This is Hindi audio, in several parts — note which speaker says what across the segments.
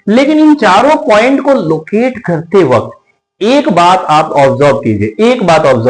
Speaker 1: लेकिन इन चारों पॉइंट को लोकेट करते वक्त एक बात आप ऑब्जर्व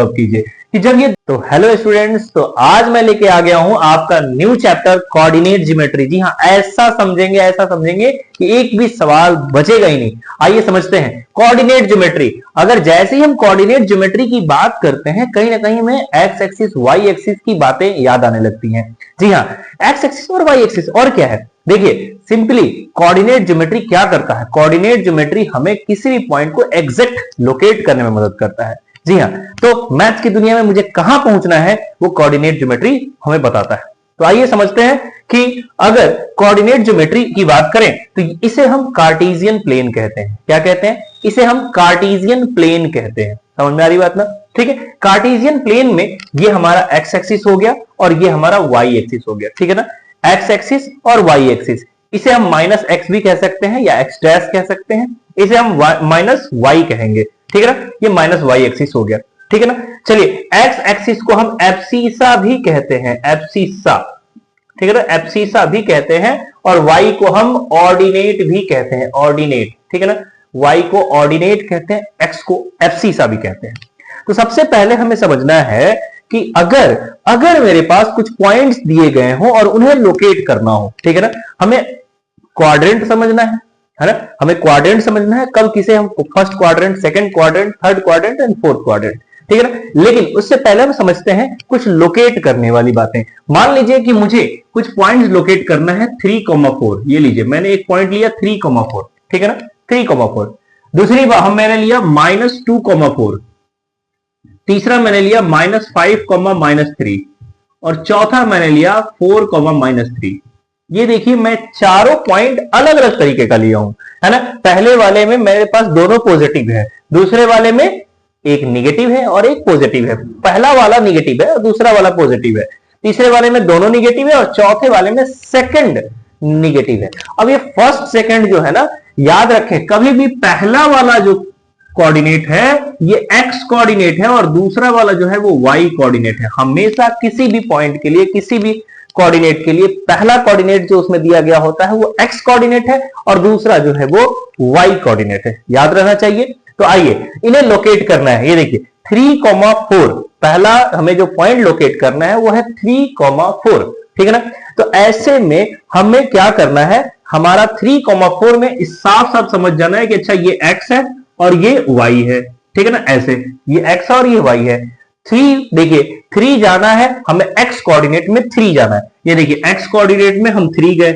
Speaker 1: कीजिए कि जब ये तो हेलो स्टूडेंट्स, तो आज मैं लेके आ गया हूं आपका न्यू चैप्टर कोऑर्डिनेट ज्योमेट्री। जी हां, ऐसा समझेंगे कि एक भी सवाल बचेगा ही नहीं। आइए समझते हैं कोऑर्डिनेट ज्योमेट्री। अगर जैसे ही हम कोऑर्डिनेट ज्योमेट्री की बात करते हैं, कहीं ना कहीं हमें एक्स एक्सिस वाई एक्सिस की बातें याद आने लगती हैं। जी हां, एक्स एक्सिस और वाई एक्सिस और क्या है। देखिए सिंपली कोऑर्डिनेट ज्योमेट्री क्या करता है, कोऑर्डिनेट ज्योमेट्री हमें किसी भी पॉइंट को एग्जैक्ट लोकेट करने में मदद करता है। जी हाँ, तो मैथ्स की दुनिया में मुझे कहां पहुंचना है वो कोऑर्डिनेट ज्योमेट्री हमें बताता है। तो आइए समझते हैं कि अगर कोऑर्डिनेट ज्योमेट्री की बात करें तो इसे हम कार्टेशियन प्लेन कहते हैं। क्या कहते हैं? इसे हम कार्टेशियन प्लेन कहते हैं। समझ में आ रही बात ना? ठीक है, कार्टेशियन प्लेन में ये हमारा एक्स एक्सिस हो गया और ये हमारा वाई एक्सिस हो गया। ठीक है ना, एक्स एक्सिस और वाई एक्सिस। इसे हम माइनस एक्स भी कह सकते हैं या एक्स डैश कह सकते हैं। इसे हम माइनस वाई कहेंगे। ठीक है ना, ये माइनस वाई एक्सिस हो गया। ठीक है ना, चलिए एक्स एक्सिस को हम एब्सिसा भी कहते हैं, एब्सिसा। ठीक है ना, एब्सिसा भी कहते हैं और वाई को हम ऑर्डिनेट भी कहते हैं, ऑर्डिनेट। ठीक है ना, वाई को ऑर्डिनेट कहते हैं, एक्स को एब्सिसा भी कहते हैं। तो सबसे पहले हमें समझना है कि अगर मेरे पास कुछ पॉइंट्स दिए गए हों और उन्हें लोकेट करना हो, ठीक है ना, हमें क्वाड्रेंट समझना है ना, हमें क्वाड्रेंट समझना है। कब किसे हम first quadrant, second quadrant, third quadrant and fourth quadrant. ठीक है ना, लेकिन उससे पहले हम समझते हैं कुछ लोकेट करने वाली बातें। मान लीजिए कि मुझे कुछ पॉइंट्स लोकेट करना है 3,4। ये लीजिए मैंने एक पॉइंट लिया 3,4। ठीक है ना, 3,4। दूसरी बार मैंने लिया -2,4। तीसरा मैंने लिया -5, -3 और चौथा मैंने लिया 4, -3। ये देखिए मैं चारों पॉइंट अलग अलग तरीके का लिया हूं, है ना। पहले वाले में मेरे पास दोनों पॉजिटिव है, दूसरे वाले में एक निगेटिव है और एक पॉजिटिव है। पहला वाला निगेटिव है और दूसरा वाला पॉजिटिव है। तीसरे वाले में दोनों निगेटिव है और चौथे वाले में सेकंड निगेटिव है। अब ये फर्स्ट सेकंड जो है ना, याद रखें कभी भी पहला वाला जो कोऑर्डिनेट है ये एक्स कोऑर्डिनेट है और दूसरा वाला जो है वो वाई कोऑर्डिनेट है। हमेशा किसी भी पॉइंट के लिए, किसी भी कोऑर्डिनेट के लिए पहला कोऑर्डिनेट जो उसमें दिया गया होता है वो एक्स कोऑर्डिनेट है और दूसरा जो है वो वाई कोऑर्डिनेट है। याद रहना चाहिए। तो आइए इन्हें लोकेट करना है। ये देखिए 3,4 पहला हमें जो पॉइंट लोकेट करना है वो है 3,4। ठीक है ना, तो ऐसे में हमें क्या करना है, हमारा 3,4 में साफ साफ समझ जाना है कि अच्छा ये एक्स है और ये y है। ठीक है ना, ऐसे ये x और ये y है। 3 देखिए 3 जाना है हमें, x कोऑर्डिनेट में 3 जाना है। ये देखिए x कोऑर्डिनेट में हम 3 गए,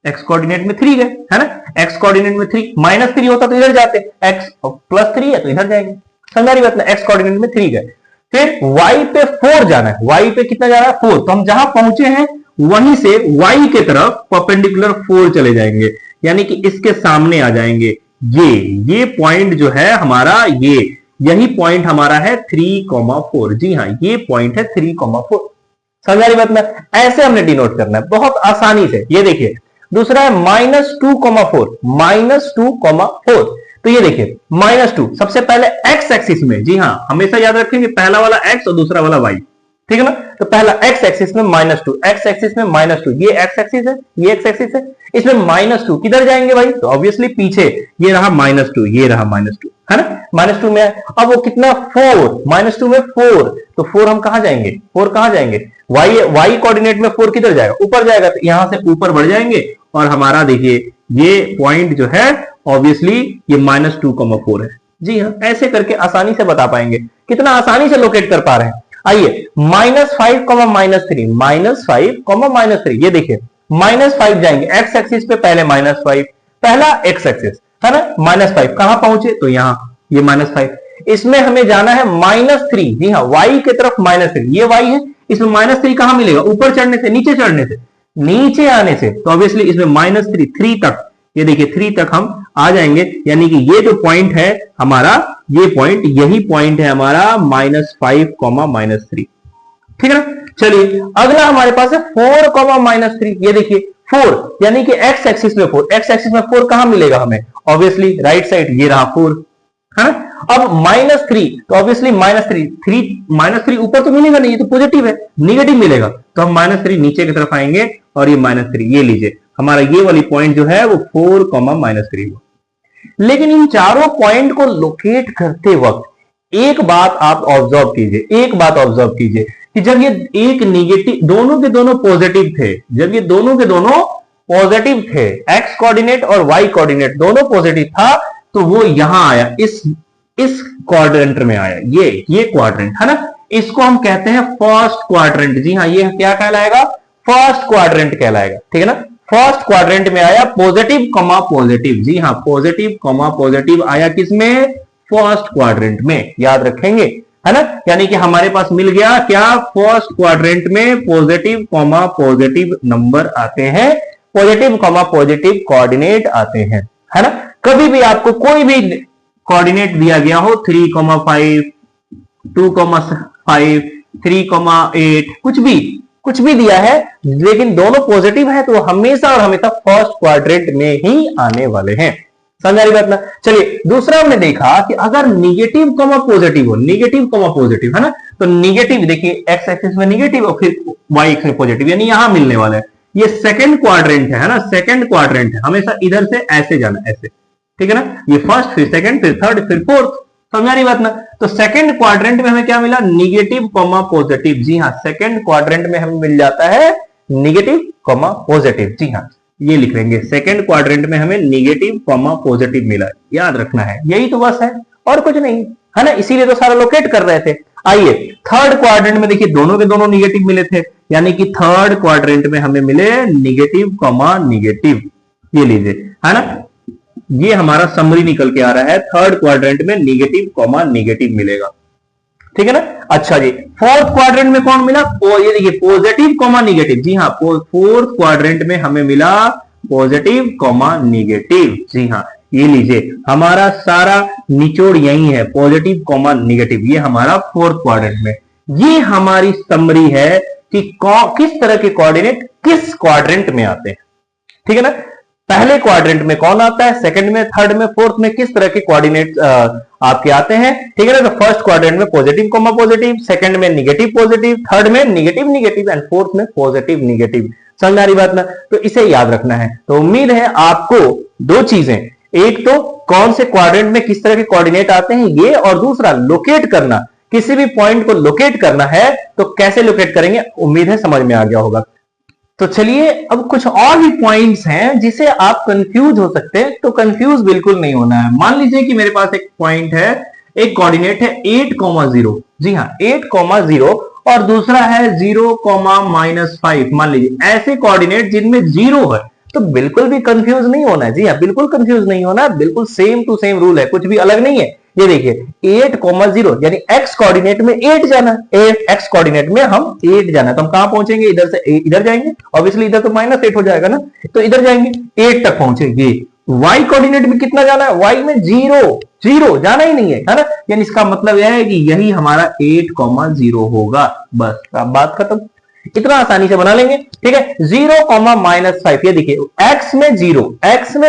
Speaker 1: x कोऑर्डिनेट में 3 गए, है ना। x कोऑर्डिनेट में 3, -3 होता तो इधर जाते, x +3 है तो इधर जाएंगे। समझ बात ना, x कोऑर्डिनेट में 3 गए। फिर y पे 4 जाना है। y पे कितना जाना है? 4। तो हम जहां पहुंचे हैं वहीं से y के तरफ परपेंडिकुलर 4 चले जाएंगे, यानी कि इसके सामने आ जाएंगे। ये पॉइंट जो है हमारा, यही पॉइंट हमारा है 3,4। जी हाँ, ये पॉइंट है 3,4। समझ आ रही बात ना, ऐसे हमने डिनोट करना है बहुत आसानी से। ये देखिए दूसरा है -2,4, -2,4। तो ये देखिए -2 सबसे पहले एक्स एक्सिस में। जी हाँ, हमेशा याद रखेंगे पहला वाला एक्स और दूसरा वाला वाई। ठीक है ना, तो पहला एक्स एक्सिस में -2, एक्स एक्सिस में -2, ये एक्स एक्सिस है, ये एक्स एक्सिस है। इसमें -2 किधर जाएंगे भाई? तो ऑब्वियसली पीछे ये रहा -2, ये रहा -2, है ना। -2 में अब वो कितना 4, -2 में 4, तो 4 हम कहां जाएंगे? 4 कहां जाएंगे? y कोऑर्डिनेट में 4 किधर जाएगा? ऊपर जाएगा। तो यहां से ऊपर बढ़ जाएंगे और हमारा देखिए ये पॉइंट जो है ऑब्वियसली ये -2,4 है। जी हाँ, ऐसे करके आसानी से बता पाएंगे। कितना आसानी से लोकेट कर पा रहे हैं। आइए -5, -3, ये देखिए -5 जाएंगे एक्स एक्सिस पे, पहले -5 पहला एक्स एक्सिस है ना, -5 कहां पहुंचे? तो यहां ये -5। इसमें हमें जाना है -3। जी हाँ, y की तरफ -3, ये y है। इसमें -3 कहां मिलेगा? ऊपर चढ़ने से, नीचे चढ़ने से, नीचे आने से। तो ऑब्वियसली इसमें -3 तक, ये देखिए 3 तक हम आ जाएंगे, यानी कि ये जो पॉइंट है हमारा, ये पॉइंट, यही पॉइंट है हमारा -5, -3। ठीक है ना, चलिए अगला हमारे पास है 4, -3। ये देखिए 4 यानी कि एक्स एक्सिस में 4, एक्स एक्सिस में 4 कहां मिलेगा हमें? ऑब्वियसली राइट साइड, ये रहा 4, है ना। अब -3, तो ऑब्वियसली -3 ऊपर तो मिलेगा नहीं, ये तो पॉजिटिव है, निगेटिव मिलेगा। तो हम -3 नीचे की तरफ आएंगे और ये -3, ये लीजिए हमारा ये वाली पॉइंट जो है वो 4, -3 हुआ। लेकिन इन चारों पॉइंट को लोकेट करते वक्त एक बात आप ऑब्जर्व कीजिए, एक बात ऑब्जर्व कीजिए कि जब ये एक निगेटिव, दोनों के दोनों पॉजिटिव थे, जब ये दोनों के दोनों पॉजिटिव थे, एक्स कोऑर्डिनेट और वाई कोऑर्डिनेट दोनों पॉजिटिव था, तो वो यहां आया, इस क्वाड्रेंट में आया, ये क्वाड्रेंट है ना, इसको हम कहते हैं फर्स्ट क्वाड्रेंट। जी हाँ, ये क्या कहलाएगा? फर्स्ट क्वाड्रेंट कहलाएगा, ठीक है ना। फर्स्ट क्वाड्रेंट में आया पॉजिटिव कॉमा पॉजिटिव। जी हाँ, पॉजिटिव कॉमा पॉजिटिव आया किसमें? फर्स्ट क्वाड्रेंट में, याद रखेंगे, है ना। यानी कि हमारे पास मिल गया क्या? फर्स्ट क्वाड्रेंट में पॉजिटिव कॉमा पॉजिटिव नंबर आते हैं, पॉजिटिव कॉमा पॉजिटिव कोऑर्डिनेट आते हैं, है ना। कभी भी आपको कोई भी कोऑर्डिनेट दिया गया हो, 3,5, 2,5, 3,8, कुछ भी दिया है, लेकिन दोनों पॉजिटिव है, तो हमेशा और हमेशा फर्स्ट क्वाड्रेंट में ही आने वाले हैं। समझ आ रही बात ना। चलिए, दूसरा हमने देखा कि अगर निगेटिव कॉमा पॉजिटिव हो, निगेटिव कॉमा पॉजिटिव, है ना, तो निगेटिव देखिए, एक्स एक्सिस में निगेटिव और फिर वाई एक्सिस में पॉजिटिव, यानी यहां मिलने वाला है। ये सेकंड क्वाड्रेंट है ना, सेकंड क्वाड्रेंट है, हमेशा इधर से ऐसे जाना, ऐसे, ठीक है ना। ये फर्स्ट, फिर सेकंड, फिर थर्ड, फिर फोर्थ। समझ आ रही बात ना। तो सेकंड क्वाड्रेंट में हमें क्या मिला? Negative comma positive. जी हाँ, सेकंड क्वाड्रेंट में हमें मिल जाता है निगेटिव कॉमा पॉजिटिव। जी हाँ, ये लिख लेंगे, सेकंड क्वाड्रेंट में हमें निगेटिव कॉमा पॉजिटिव मिला, याद रखना है, यही तो बस है और कुछ नहीं, है ना। इसीलिए तो सारा लोकेट कर रहे थे। आइए, थर्ड क्वाड्रेंट में देखिए, दोनों के दोनों निगेटिव मिले थे, यानी कि थर्ड क्वाड्रेंट में हमें मिले निगेटिव कॉमा निगेटिव। ये लीजिए, है ना, ये हमारा समरी निकल के आ रहा है, थर्ड क्वाड्रेंट में निगेटिव कॉमा निगेटिव मिलेगा, ठीक है ना। अच्छा जी, फोर्थ क्वाड्रेंट में कौन मिला? ये देखिए, पॉजिटिव कॉमा निगेटिव। जी हाँ, फोर्थ क्वाड्रेंट में हमें मिला पॉजिटिव कॉमा निगेटिव। जी हाँ, ये लीजिए, हमारा सारा निचोड़ यही है, पॉजिटिव कॉमा निगेटिव, ये हमारा फोर्थ क्वाड्रेंट में। ये हमारी समरी है कि किस तरह के कोऑर्डिनेट किस क्वाड्रेंट में आते हैं, ठीक है ना। पहले क्वाड्रेंट में कौन आता है, सेकंड में, थर्ड में, फोर्थ में किस तरह के कोऑर्डिनेट आपके आते हैं, ठीक है ना। तो फर्स्ट क्वाड्रेंट में पॉजिटिव कॉमा पॉजिटिव, सेकंड में निगेटिव पॉजिटिव, थर्ड में निगेटिव निगेटिव एंड फोर्थ में पॉजिटिव निगेटिव। समझ आ रही बात ना। तो इसे याद रखना है। तो उम्मीद है आपको दो चीजें, एक तो कौन से क्वाड्रेंट में किस तरह के कोऑर्डिनेट आते हैं ये, और दूसरा लोकेट करना, किसी भी पॉइंट को लोकेट करना है तो कैसे लोकेट करेंगे, उम्मीद है समझ में आ गया होगा। तो चलिए, अब कुछ और भी पॉइंट्स हैं जिसे आप कंफ्यूज हो सकते हैं, तो कंफ्यूज बिल्कुल नहीं होना है। मान लीजिए कि मेरे पास एक पॉइंट है, एक कोऑर्डिनेट है 8,0। जी हाँ, 8,0 और दूसरा है 0,-5। मान लीजिए ऐसे कोऑर्डिनेट जिनमें 0 है, तो बिल्कुल भी कंफ्यूज नहीं होना है। जी हाँ, बिल्कुल कंफ्यूज नहीं होना है, बिल्कुल सेम टू सेम रूल है, कुछ भी अलग नहीं है। ये देखिए, 8,0 यानी एक्स कोऑर्डिनेट में 8 जाना है, एक्स कोऑर्डिनेट में हम 8 जाना है, तो हम कहां पहुंचेंगे? इधर से इधर जाएंगे, ऑब्वियसली इधर तो -8 हो जाएगा ना, तो इधर जाएंगे, 8 तक पहुंचेंगे। वाई कोऑर्डिनेट में कितना जाना है? वाई में 0 जाना ही नहीं है ना, यानी इसका मतलब यह है कि यही हमारा 8,0 होगा। बस अब बात खत्म, इतना आसानी से बना लेंगे, ठीक है। 0,-5, ये देखिए, x में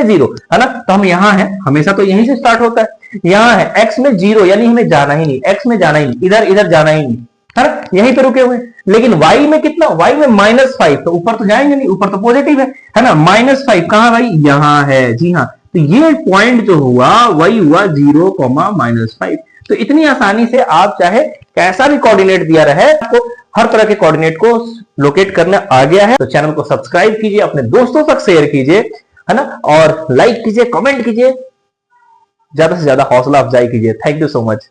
Speaker 1: 0 है ना, तो हम यहां हैं, हमेशा तो यहीं से स्टार्ट होता है, यहां है x में 0, यानी हमें जाना ही नहीं, x में जाना ही नहीं, इधर जाना ही नहीं, है ना, यहीं पे रुके हुए। लेकिन y में कितना? y में -5, तो ऊपर तो जाएंगे नहीं, ऊपर तो पॉजिटिव है ना। -5 कहां भाई? यहां है। जी हाँ, तो ये पॉइंट जो हुआ वही हुआ 0,-5। तो इतनी आसानी से आप चाहे कैसा भी कोऑर्डिनेट दिया रहे, आपको हर तरह के कोऑर्डिनेट को लोकेट करना आ गया है। तो चैनल को सब्सक्राइब कीजिए, अपने दोस्तों तक शेयर कीजिए, है ना, और लाइक कीजिए, कमेंट कीजिए, ज्यादा से ज्यादा हौसला अफजाई कीजिए। Thank you so much.